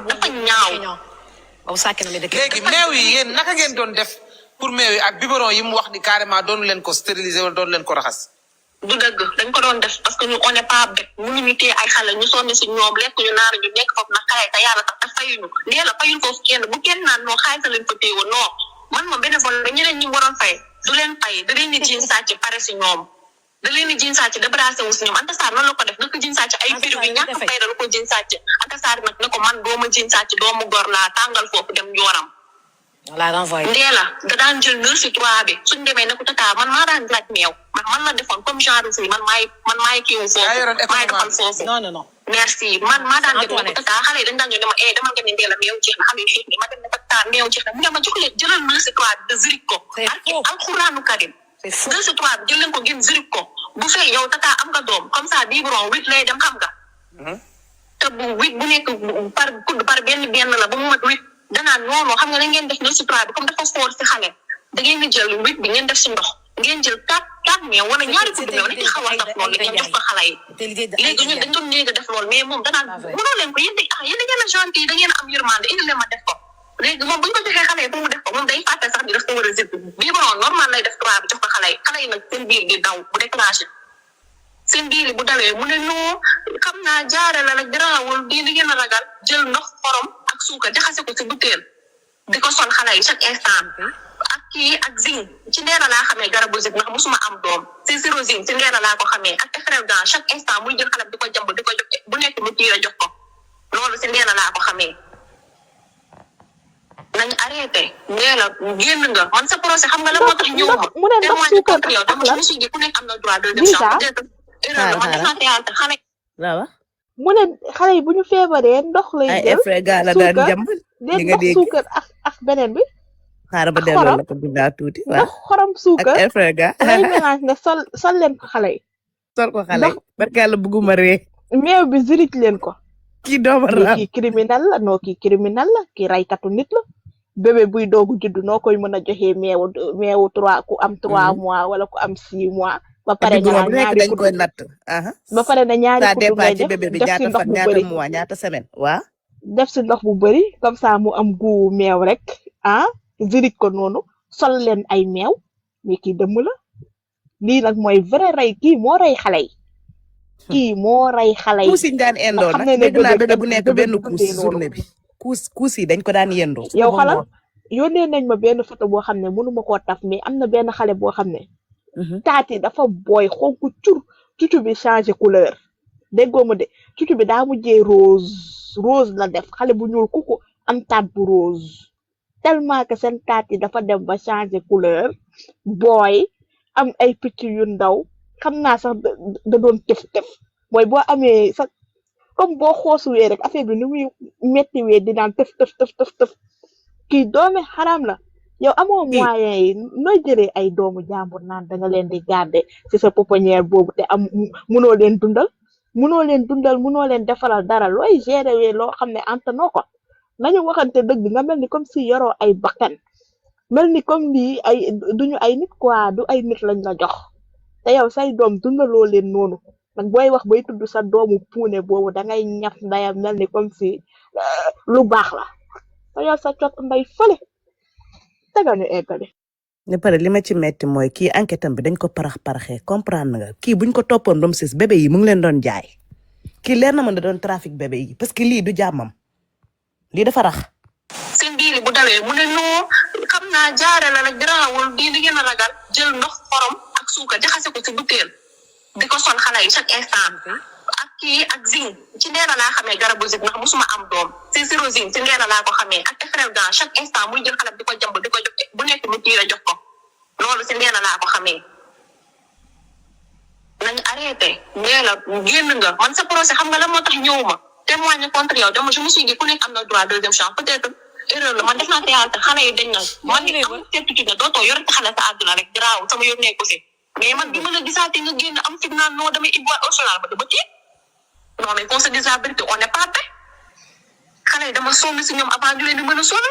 Speaker 9: dafa ñaaw
Speaker 10: léegi meew yi yéen naka ngeen doon def pour meew yi ak biberon yi mu wax ni carrément doonu leen ko stériliser wala doonu leen ko raxas
Speaker 9: du dëgg dañ ko doon def parce que ñu on n'est pas bête mënuñu téye ay xale ñu sonn si ñoom lekk ñu naan ñu nekk foofu nag xale te yàlla tax te fayuñu ndee la fayul foofu kenn bu kenn naan noo xaalis leen fa téye woon non man moom bénévole la ñeneen ñi waroon fay du leen fay da leen di jiin sàcc pare si ñoom da leen di jiin sàcc débarrassé wu si ñoom Anta Sarr noonu la ko def naka jiin sàcc ay mbir bi ñàkk fay la ko jiin sàcc Anta Sarr nag ne ko man dooma jiin sàcc doomu gor laa tàngal foofu dem yoonam
Speaker 11: la renvoyé
Speaker 9: ndee la da daan jël nër si 3 bi suñ demee ne ko tata man maa daan laaj meew man la defoon comme genre si man maay kiiwu foofu maay defal foofu
Speaker 11: non
Speaker 9: merci man maa daan dem ne ko tata xale yi dañ daan ñëw dama dama ngeen ne ndee la meew jeex na xale yi xiif ni ma dem ne tata meew jeex na mu ne ma jox leen jëlal nër si 3 bi de zirik ko alxuraanu karim nër si 3 bi jël leen ko ngeen zirik ko bu fee yow tata am nga doom comme ça biberon 8 lay dem xam nga te bu 8 bu nekk par kudd par benn la ba mu mat 8 danaa noonu xam nga da ngeen def nër si 3 bi comme dafa foor si xale da ngeen di jël 8 bi ngeen def si ndox ngeen jël 4 meew wala ñaari kudd meew dañuy xaw a saf loolu ngeen jox ko xale yi léegi ñun dañ doon néega def loolu mais moom danaan mënoo leen ko yéen da ngeen a gentil da ngeen a am yërmande indi leen ma def ko léegi moom bu ñu ko joxee xale yi pour mu def ko moom day fàtte sax di def ko war a zip bii bonoon normal lay def 3 bi jox ko xale yi nag seen biir di daw bu déclenché seen biir bu dawee mu ne non xam naa jaare la rek garaawul di ngeen a ragal jël ndox xorom ak suukar jaxase ko si butéel di ko sol xale yi chaque instant ak kii ak zinc ci ndeera laa xamee garabu zinc ndax musuma am doom si zéro zinc ci ndeera laa ko xamee ak effrevgan chaque instant muy jël xale di ko jàmb di ko jox bu nekk mu tiira jox ko loolu si ndeera laa ko xamee nañ arrêté ndeela génn nga man sa procès xam nga la moo tax ñëw ma
Speaker 12: mu ne ndox suukar
Speaker 9: yow dama ci musu ku nekk am na droit de
Speaker 11: waaw
Speaker 12: mu ne xale yi bu ñu feebaree ndox lay jël
Speaker 11: la daan jàmbal
Speaker 12: li nga dégg suukar ak beneen bi
Speaker 11: xaaral ba delloo la ko bindaa tuuti waaw
Speaker 12: ndox xorom suukar
Speaker 11: ak efrega
Speaker 12: lay mélange ne sol leen ko xale yi
Speaker 11: sol ko xale yi barke yàlla bëgguma ree
Speaker 12: meew bi zirik leen ko
Speaker 11: kii doomar la
Speaker 12: kii criminel la kii raykatu nit la bébé buy doogu juddu noo koy mën a joxee meewu 3 ku am 3 mois wala ku am 6 mois ba pare ñaari
Speaker 11: dañ koy natt
Speaker 12: ba pare na ñaari kudd ngay def
Speaker 11: bébé bi
Speaker 12: def si ndox bu bëri
Speaker 11: mois ñaata semaine waaw
Speaker 12: def si ndox bu bëri comme ça mu am gu meew rek zirik ko noonu sol leen ay meew mais kii dëmm la lii nag mooy vrai rey kii moo rey xale yi
Speaker 11: kuus yi ñu daan indoo nag dégg naa bébé bu nekk benn kuus journée bi kuus yi dañ ko daan yendoo
Speaker 12: yow xalal yónnee nañ ma benn photo boo xam ne mënuma koo taf mais am na benn xale boo xam ne taat yi dafa booy xonk cucu bi changé couleur déggoo ma de cucu bi daa mujjee rose la def xale bu ñuul kuku am taat bu rose tellement que seen taat yi dafa dem ba changé couleur booy am ay picc yu ndaw xam naa sax da doon tëf mooy boo amee sax comme boo xoosuwee rek affaire bi ni muy méttiwee di naan tëf kii doomi xaram la yow amoo moyen yi nooy jëlee ay doomu jàmbur naan da nga leen di garder ci sa pouponnière boobu te am munoo leen dundal munoo leen defaral dara looy gérer wee loo xam ne antanoo ko nañu waxante dëgg nga mel ni comme si yoroo ay bakkan mel ni comme lii ay duñu ay nit quoi du ay nit lañ la jox te yow say doom dundaloo leen noonu nag booy wax bay tudd sa doomu puune boobu da ngay ñaf ndayam mel ni comme si lu baax la te yow sa cot nday fële tegal ñu eggale
Speaker 11: ne pare li ma ci metti mooy kii enquête am bi dañ ko paraxee comprendre nga kii buñ ko toppoon doom sis bébé yi mu ngi leen doon jaay kii leer na mën da doon trafic bébé yi parce que lii du jàmmam lii dafa rax
Speaker 9: seen biir bu dawee mu ne non xam naa jaare la rek garaawul bii di gën a ragal jël ndox xorom ak suukar jaxase ko ci butéel di ko son xale yi chaque instant ak kii ak zinc ci ndeena laa xamee garabu zinc ndax musuma am doom ci siro zinc ci ndeena laa ko xamee ak effrevgan chaque instant muy jël xale di ko jàmb di ko jox bu nekk mu tiira jox ko loolu ci ndeena laa ko xamee nañu arrêté ndeela génn nga man sa procès xam nga la moo tax ñëwuma témoigner contre yow dama je me suis dit ku nekk am na droit deuxième chance peut-être erreur la man def naa théâtre xale yi dañ na man ni am certitude na dootoo yorati xale sa àdduna rek garaaw sama yoon nekku si mais man bi ma la gisaatee nga génn am fit naan non damay ibbois optional ba dama tiit non mais qu'on se dise la vérité on n'est pas prêt xale yi dama sonn si ñoom avant ñu leen di mën a sonn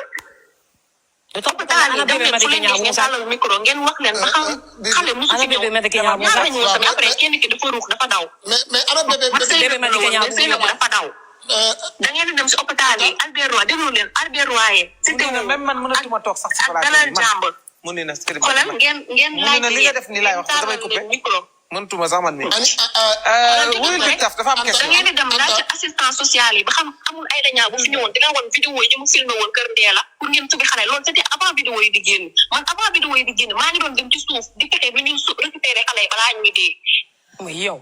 Speaker 9: hôpital yi dem leen fu leen neex ngeen tàllal micro ngeen wax leen ba xam xale musu ci ñëw ñaar ñu tamit après kenn ki dafa ruux dafa daw
Speaker 13: mais ana bébé
Speaker 9: dafa daw da ngeen di dem si hôpital yi Albert Roy déglu leen Albert Roy c'était
Speaker 10: même man mënatuma toog sax ci
Speaker 9: ak dalal jàmbur
Speaker 10: mu ne na sëriñ
Speaker 9: xoolal ngeen laaj
Speaker 10: li nga def ni laay wax damay coupé
Speaker 9: micro
Speaker 10: mënatuma sax man mi wuyu di taf dafa am question
Speaker 9: da ngeen di dem laaj assistance sociale yi ba xam amul ay dañaa bu fi ñëwoon dina woon vidéo yi mu filmé woon kër Ndeela pour ngeen tubi xale loolu c'était avant vidéo yi di génn man avant vidéo yi di génn maa ngi doon dem ci suuf di fexe bi ñu récupéré xale yi balaa ñuy dee
Speaker 1: mooy yow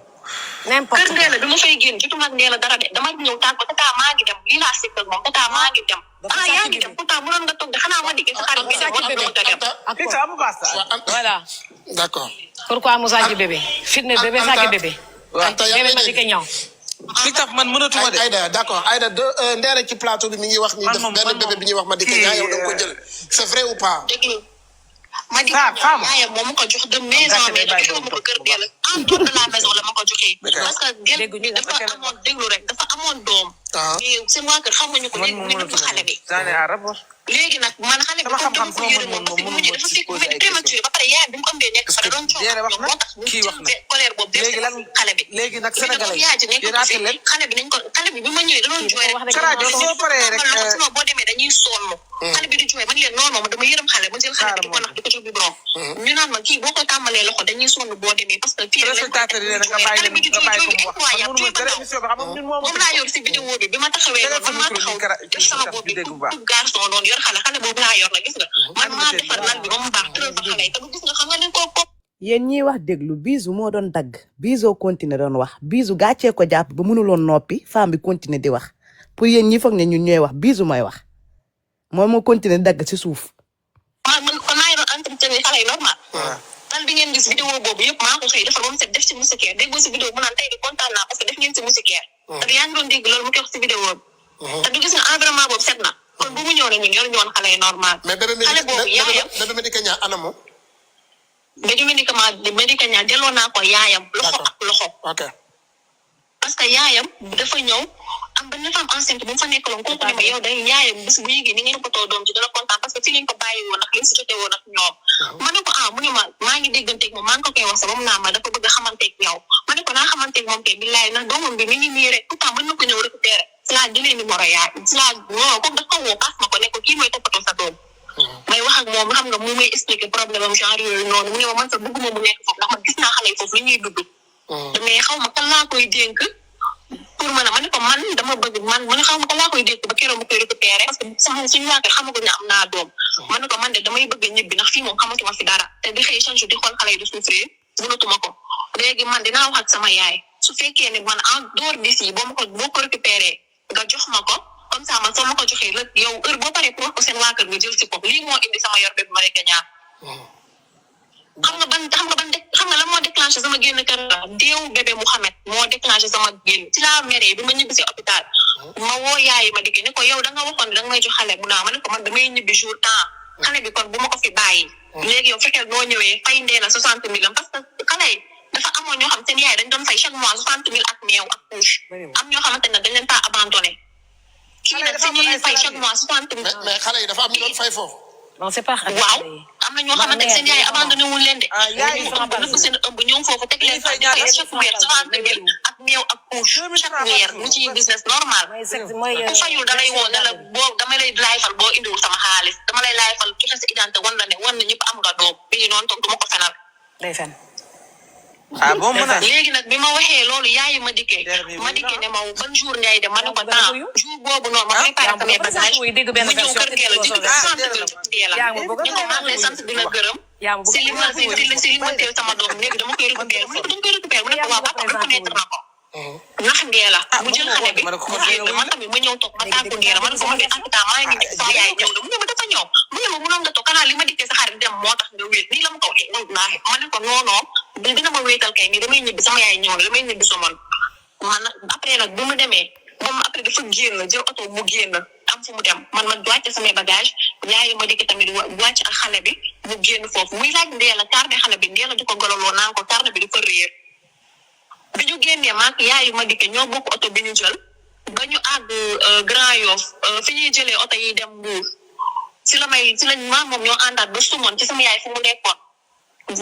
Speaker 9: kër Ndeela bi ma fay génn jotuma ak Ndeela dara de dama ñëw tàgg ko tata maa ngi dem lii laa sikk ak moom tata maa ngi dem yaa ngi dem pourtant mënoon nga toog de xanaa ma diggee sa xarit bi dem
Speaker 1: voilà
Speaker 13: d'accord
Speaker 1: pourquoi Moussa ji bébé fitne bébé saki bébé bébé ma dike ñaw
Speaker 10: li tax man mënatuma de
Speaker 13: Aïda d'accord Aïda Ndeela ci plateau bi mi ngi wax ni def benn bébé bi ñuy wax ma dike ñaa yow da nga ko jël c'est vrai ou pas
Speaker 9: ma di yaayam moo ma ko jox de maison mais joxewu ma ko kër Ndeela en dehors de la maison la ma ko joxee parce que gel dafa amoon déglu rek dafa amoon doom mais seen waa kër xamuñu ko léegi ñu dugg xale bi léegi nag man xale bi comme dama ko yëre moom parce que mu ñu dafa fekk mu mel prématuré ba pare yaayam bi mu ko ëmbee nekk fa da doon coow moo tax ñu jël colère boobu def xale bi
Speaker 10: léegi nag sénégalais
Speaker 9: yaay ji nekk ko fi xale bi nañ ko xale bi bi ma ñëwee da doon jooy rek sinon boo demee dañuy sonn xale bi di jooy man leen non non dama yërëm xale ma jël xale bi di ko nax di ko jox biberon ñu naan ma kii boo ko tàmbalee loxo dañuy sonn boo demee parce que fii xale bi di jooy jooy incroyable moom laa yor si vidéo bi ma taxawee noonu man maa taxaw def sama bopp bi tout garçon noonu yor xale boobu laa yor la gis nga man maa defar lal bi ba mu baax tëral fa xale yi te du gis nga xam nga ne ko
Speaker 11: yéen ñiy wax déglu bisu moo doon dagg biso continuer doon wax bisu gàccee ko jàpp ba mënuloon noppi femme bi continuer di wax pour yéen ñi foog ne ñun ñooy wax bisu mooy wax moom moo continuer dagg ci suuf
Speaker 9: man kon naa yoroon entretien xale yi normal dal bi ngeen gis vidéo boobu yëpp maa ko xëy defar ba mu set def ci moustiquaire déggoo si vidéo mu naan tey di kontaan naa parce que def ngeen si moustiquaire te yaa ngi doon dégg loolu mu koy wax si vidéo bi te du gis nga environnement boobu set na kon bu mu ñëw ne ñun yor ñu woon xale yi normal xale boobu yaayam
Speaker 13: bébé médicament anamo
Speaker 9: bébé médicament delloo naa ko yaayam loxo ak loxo parce que yaayam dafa ñëw am benn femme enceinte bu mu fa nekkaloon kooku ne ma yow day yaayam bis bu yéegee ni ngeen ko too doom ji dana kontaan parce que fii lañ ko bàyyi woon ak liñ si jotee woon ak ñoom ma ne ko mu ne ma maa ngi dégganteeg moom maa ngi ko koy wax sa moom naa ma dafa bëgg a xamanteeg yow ma ne ko naa xamanteeg moom kay billaay nag doomam bi mi ngi nii rek pourtant mën na ko ñëw récupéré si laa jëlee numéro yaay si laa non comme daf ko woo paas ma ko ne ko kii mooy toppatoo sa doom may wax ak moom xam nga mu may expliquer problème am genre yooyu noonu mu ne ma man sax bëgguma mu nekk foofu ndax man gis naa xale yi foofu li ñuy dugg mais xaw ma kan laa koy dénk pour ma ne ko man dama bëgg man xaw ma kan laa koy dénk ba keroog mu koy récupéré parce que sama suñu waa kër xamaguñ ne am naa doom ma ne ko man de damay bëgg ñibbi ndax fii moom xamatuma fi dara te di xëy chaque jour di xool xale yi di souffrir mënatuma ko léegi man dinaa wax ak sama yaay su fekkee ne man en dehors d'ici boo ko récupéré nga jox ma ko comme ça man soo ma ko joxee la yow heure boo paree pour ko seen waa kër nga jël si ko lii moo indi sama yor bébé ma rek a ñaar xam nga lan moo déclenché sama génn kër deewu bébé Mouhamed moo déclenché sama génn ci laa meree bi ma ñibbi si hôpital ma woo yaayi ma dikkee ne ko yow da nga waxoon da nga may jox xale mu naa ma ne ko man damay ñibbi jour temps xale bi kon bu ma ko fi bàyyi léegi yow fexeel noo ñëwee fay Ndeela 60 000 parce que xale yi dafa amoon ñoo xam seen yaay dañ doon fay chaque mois 60 000 ak meew ak couche am ñoo xamante ne dañ leen pas abandonné kii nag si ñuy fay chaque mois 60 000
Speaker 13: mais xale yi dafa am ñu doon fay foofu
Speaker 1: non c'est pas
Speaker 9: waaw am na ñoo xamante ne seen yaay abandonné wul leen de.
Speaker 10: yaay
Speaker 9: ñu ëmb nëbb seen ëmb ñoom foofu teg leen fa di fay chaque weer 30 000 ak meew ak couche chaque weer mu ci business normal. ku fayul da lay woo ne la boo dama lay laayfal boo indiwul sama xaalis dama lay laayfal joxe sa identité wan la ne wan na ñëpp am nga doom bi ñu noonu toog du ma ko fenal.
Speaker 1: day fen.
Speaker 10: bon mën a
Speaker 9: léegi nag bi ma waxee loolu yaayi ma dikkee ne ma ban jour ngay dem ma ne ko temps jour boobu noonu ma préparé samay bagage mu ñëw kër Ndella di dugg sant Ndella ne ko maa ngi lay sant di la gërëm si li ma si li ma teel sama doom léegi dama koy récupérer mu ne ko dama koy récupérer mu ne ko waaw papa reconnaître na ko nax Ndella mu jël xale bi mu génn man tamit ma ñëw toog ma tàggu Ndella ma ne ko man de en tout cas maa ngi nii sama yaay ñëw na mu ne ma dafa ñëw mu ne ma mënoon nga toog xanaa li ma dikkee sa xarit dem moo tax nga wéet nii la ma ko waxee wallaahi ma ne ko non dina ma wéetal kay nii damay ñibbi sama yaay ñëw na damay ñibbi sama man après nag bu mu demee moom après dafa génn jël oto mu génn am fu mu dem man ma wàcce samay bagage yaay ma dikk tamit wàcc ak xale bi mu génn foofu muy laaj Ndella carnet xale bi Ndella di ko gololoo naan ko carnet bi dafa réer bi ñu génnee maak yaay ma dikk ñoo bokk oto bi ñu jël ba ñu àgg Grand Yoff fi ñuy jëlee oto yi dem Mbour si lañ maam moom ñoo àndaat ba sumoon ci sama yaay fu mu nekkoon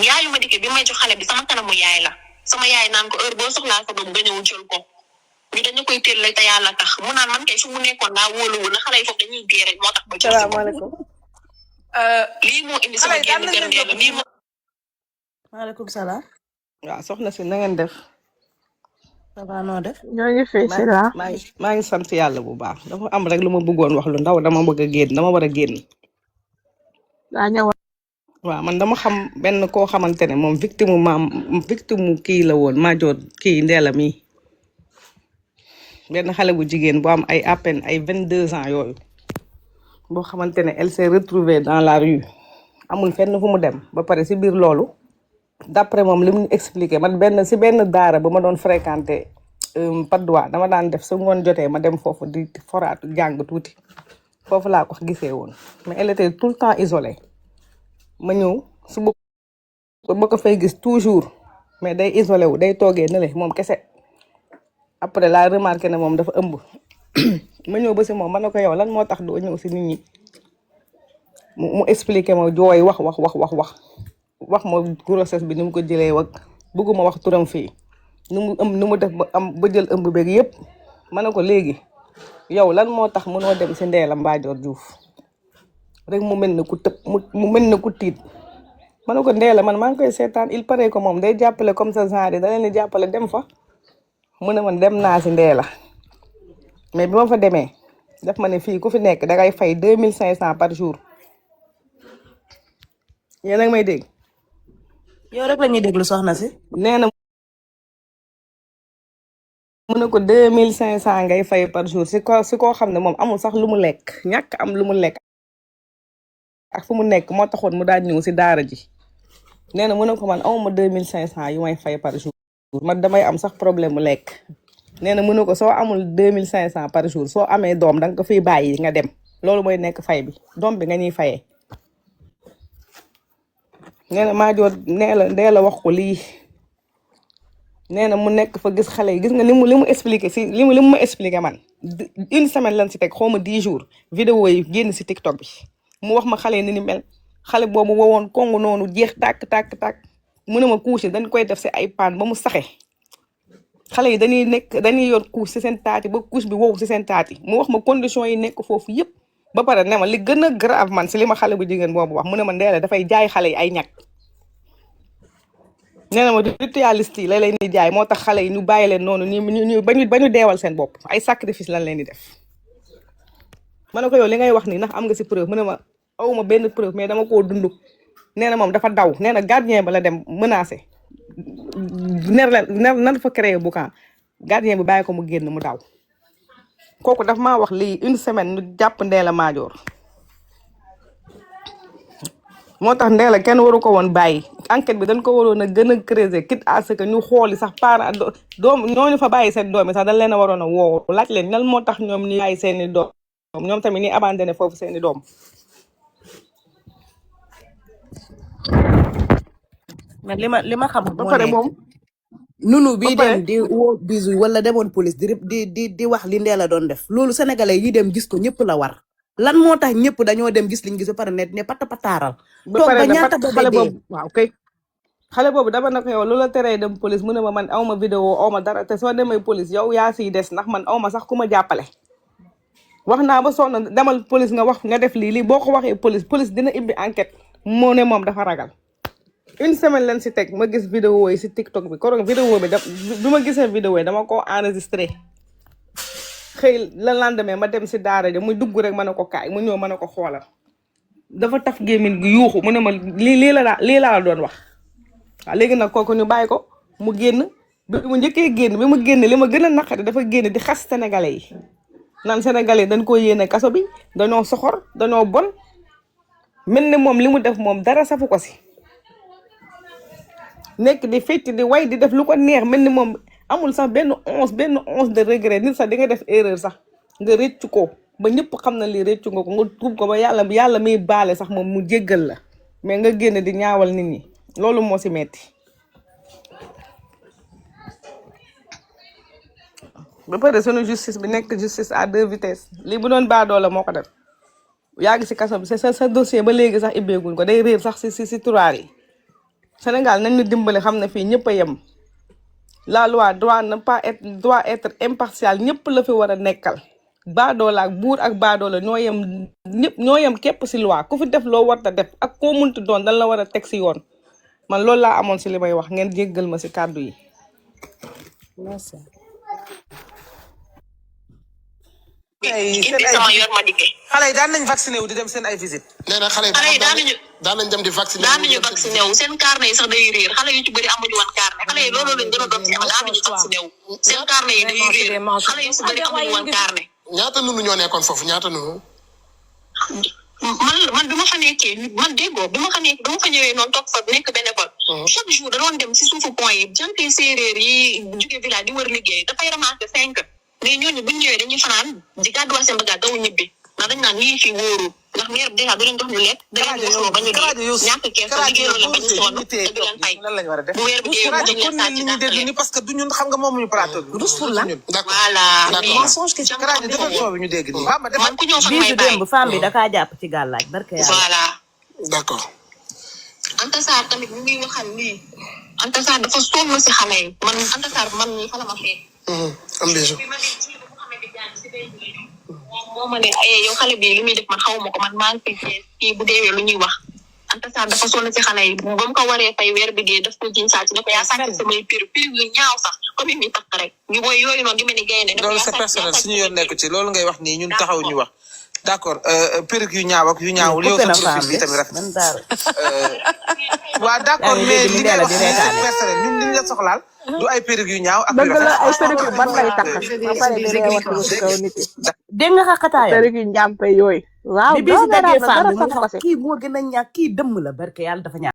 Speaker 9: yaayu ma dikkee bi may jox xale bi sama kanamu yaay la sama yaay naan ko heure boo soxlaa sa doom nga ñëw jël ko ñu dañu koy teel te yàlla tax mu naan man kay fu mu nekkoon daa wóoluwul na xale yi foofu dañuy dee rek moo tax ba jël si
Speaker 12: salaamaaleykum.
Speaker 9: lii moo indi sama génn kër Ndella lii moo
Speaker 11: maaleykum salaam.
Speaker 14: waaw soxna si na ngeen def.
Speaker 11: ça va noo def.
Speaker 12: ñoo ngi fay si la.
Speaker 14: maa ngi sant yàlla bu baax dafa am rek lu ma bëggoon wax lu ndaw dama bëgg a génn dama war a génn.
Speaker 12: daa ñëwaat.
Speaker 14: waaw man dama xam benn koo xamante ne moom victime kii la woon Madior kii Ndella mi benn xale bu jigéen bu am ay à peine ay 22 ans yooyu boo xamante ne elle s'est retrouvée dans la rue amul fenn fu mu dem ba pare si biir loolu d'après moom li mu expliqué man si benn daara bu ma doon fréquenté Patte d'Oie dama daan def su ngoon jotee ma dem foofu di foraatu jàng tuuti foofu laa ko gisee woon mais elle était tout le temps isolée ma ñëw su ba ko fay gis toujours mais day isolé wu day toogee ne le moom kese après la remarqué ne moom dafa ëmb ma ñëw ba si moom ma ne ko yow lan moo tax doo ñëw si nit ñi mu expliqué ma jooy wax ma grossesse bi ni mu ko jëlee wak bëgguma wax turam fii nu mu def ba jël ëmb beeg yëpp ma ne ko léegi yow lan moo tax mënoo dem si Ndella Madior Diouf rek mu mel ne ku tëb mu mel ne ku tiit ma ne ko Ndella man maa ngi koy seetaan il paraît que moom day jàppale comme ça genre da leen di jàppale dem fa mu ne man dem naa si Ndella mais bi ma fa demee daf ma ne fii ku fi nekk dangay fay 2500 par jour yéen a ngi may dégg.
Speaker 11: yow rek la ñuy déglu soxna si.
Speaker 14: nee na mu ne ko 2500 ngay fay par jour si koo xam ne moom amul sax lu mu lekk ñàkk am lu mu lekk ak fu mu nekk moo taxoon mu daan ñëw si daara ji nee na mu ne ko man amuma 2500 yu may fay par jour man damay am sax problème mu lekk nee na mu ne ko soo amul 2500 par jour soo amee doom danga ko fiy bàyyi nga dem loolu mooy nekk fay bi doom bi nga ñuy fayee. nee na Madior Ndella wax ko lii nee na mu nekk fa gis xale yi gis nga li mu expliqué si li mu ma expliqué man une semaine lan si teg xaw ma 10 jours vidéo yi génn si TikTok bi mu wax ma xale yi ni mel xale boobu wowoon kongu noonu jeex tàkk mu ne ma couche dañ koy def si ay paan ba mu saxe xale yi dañuy yor couche si seen taati ba couche bi wow si seen taati mu wax ma condition yi nekk foofu yëpp ba pare ne ma li gën a grave man si li ma xale bu jigéen boobu wax mu ne ma Ndella dafay jaay xale yi ay ñàkk nee na ma ritualiste yi la leen di jaay moo tax xale yi ñu bàyyi leen noonu ñu ba ñu deewal seen bopp ay sacrifice lan leen di def ma ne ko yow li ngay wax nii ndax am nga si preuve mu ne ma awuma benn preuve mais dama koo dund nee na moom dafa daw nee na gardien ba la dem menacé ner fa créé boucan gardien bi bàyyi ko mu génn mu daw kooku daf maa wax lii une semaine ñu jàpp Ndella Madior moo tax Ndella kenn waru ko woon bàyyi enquête bi dañ ko waroon a gën a creuser quitte à ce que ñu xooli sax parents doom ñooñu fa bàyyi seen doom yi sax dañ leen a waroon a woo laaj leen lan moo tax ñoom ñu bàyyi seeni doom ñoom tamit ñuy abandonné foofu seeni doom.
Speaker 11: mais li ma xam.
Speaker 14: ba pare moom.
Speaker 11: nunu bii dem di woo bisu wala demoon police di wax li Ndella doon def loolu sénégalais yi dem gis ko ñëpp la war lan moo tax ñëpp dañoo dem gis liñ gis ba pare ne pata pataaral
Speaker 14: ba
Speaker 11: toog
Speaker 14: pare
Speaker 11: ba
Speaker 14: ne
Speaker 11: ñaata
Speaker 14: pat
Speaker 11: ba
Speaker 14: xale
Speaker 11: dee
Speaker 14: boobu waaw kay xale boobu dama nag yow lu la teree dem police mu ne ma man awma vidéo awma dara te soo demee police yow yaa siy des ndax man awma sax ku ma jàppale wax naa ba sonn demal police nga wax nga def lii boo ko waxee police dina ibbi enquête moo ne moom dafa ragal une semaine leen si teg ma gis vidéo yi si TikTok bi koro vidéo bi bi ma gisee vidéo yi dama ko enregistré xëy le lendemain ma dem si daara ja muy dugg rek ma ne ko kaay mu ñëw ma ne ko xoolal dafa taf gémmiñ gi yuuxu mu ne ma lii laa doon wax waaw léegi nag kooku ñu bàyyi ko mu génn bi mu njëkkee génn bi mu génn li ma gën a naqari dafa génn di xas sénégalais yi naan sénégalais dañ ko yéene kaso bi dañoo soxor dañoo bon mel ni moom li mu def moom dara safu ko si nekk di fecc di way di def lu ko neex mel ni moom amul sax benn once de regret nit sax di nga def erreur sax nga rëccu ko ba ñëpp xam na lii rëccu nga ko nga tuub ko ba yàlla miy baale sax moom mu jéggal la mais nga génn di ñaawal nit ñi loolu moo si metti ba pare sunu justice bi nekk justice à 2 vitesses lii bu doon baadoo la moo ko def yaa ngi si kaso bi sa dossier ba léegi sax ibbeeguñ ko day réer sax si tiroir yi Sénégal nañ ñu dimbali xam ne fii ñëpp a yem la loi doit être impartial ñëpp la fi war a nekkal baadoola ak buur ak baadoola ñoo yem képp si loi ku fi def loo war a def ak koo munti doon dañ la war a teg si yoon man loolu laa amoon si li may wax ngeen jéggal ma si kàddu yi.
Speaker 11: merci.
Speaker 10: xale yi daan nañ vacciné wu di dem seen ay visite.
Speaker 13: nee na xale yi daan nañ dem di vacciné
Speaker 9: wu seen carnet yi sax day réer xale yu ci bëri amuñu woon carnet xale yi loolu lañ gën a doon ci amuñu vacciné wu seen carnet yi day réer xale yu ci bëri amuñu woon carnet.
Speaker 13: ñaata nunu ñoo nekkoon foofu ñaata nunu.
Speaker 9: man bi ma fa nekkee man déggoo bi ma fa nekk dama fa ñëwee noonu toog fa nekk benn école chaque jour da doon dem si suufu point yi jante séeréer yi jóge village di wër liggéey dafay ramassé 5 mais ñooñu bu ñu ñëwee dañuy fanaan di gàdduwaat seen bagage daw ñibbi ndax dañ naan lii fii wóoru ndax maire bi dèjà du leen jox ñu lekk da leen mosoo ba ñu dee ñàkk kees liggéey loolu ba ñu sonn te du leen fay bu weer bi dee dañ leen sàcc dàqale
Speaker 10: parce que du ñun xam nga moom ñu plateau bi
Speaker 9: voilà
Speaker 10: ñu dégg nii
Speaker 9: man ku ñëw fan may
Speaker 11: bisu
Speaker 9: bàyyi
Speaker 11: démb femme bi dakaa jàpp ci gàllaaj barke yàlla.
Speaker 9: voilà
Speaker 13: d'accord.
Speaker 9: Anta Sarr tamit ñu ngi waxal lii Anta Sarr dafa sonn si xale yi man Anta Sarr man mii fa la ma fekk.
Speaker 13: am déjà.
Speaker 9: moo ma ne ay yow xale bi li muy def man xawma ko man maa ngi fi kii bu deewee lu ñuy wax Anta Sarr dafa sonn si xale yi ba mu ko waree fay weer bi dee daf ko jiñ sàcc ne ko yaa sàcc samay pir yu ñaaw sax comme yi muy takk rek ñu mooy yooyu noonu di mel ni gaynde
Speaker 10: loolu c'est personnel suñu yoon nekk ci loolu ngay wax nii ñun taxaw ñu wax d'accord perruque yu ñaaw ak yu ñaawul yow sa profil bi tamit rafet waaw d'accord mais li ngay wax c'est personnel ñun li ñu la soxlaal du ay perruque yu ñaaw ak
Speaker 12: dëgg la ay perruque yu ban lay tax ba pare di reewat ci kaw nit yi
Speaker 11: dégg nga xaqataayam
Speaker 12: perruque yu njàmpe yooyu waaw
Speaker 11: bi bisu dajee femme bi
Speaker 12: dara
Speaker 11: kii moo gën a ñàkk kii dëmm la barke yàlla dafa ñàkk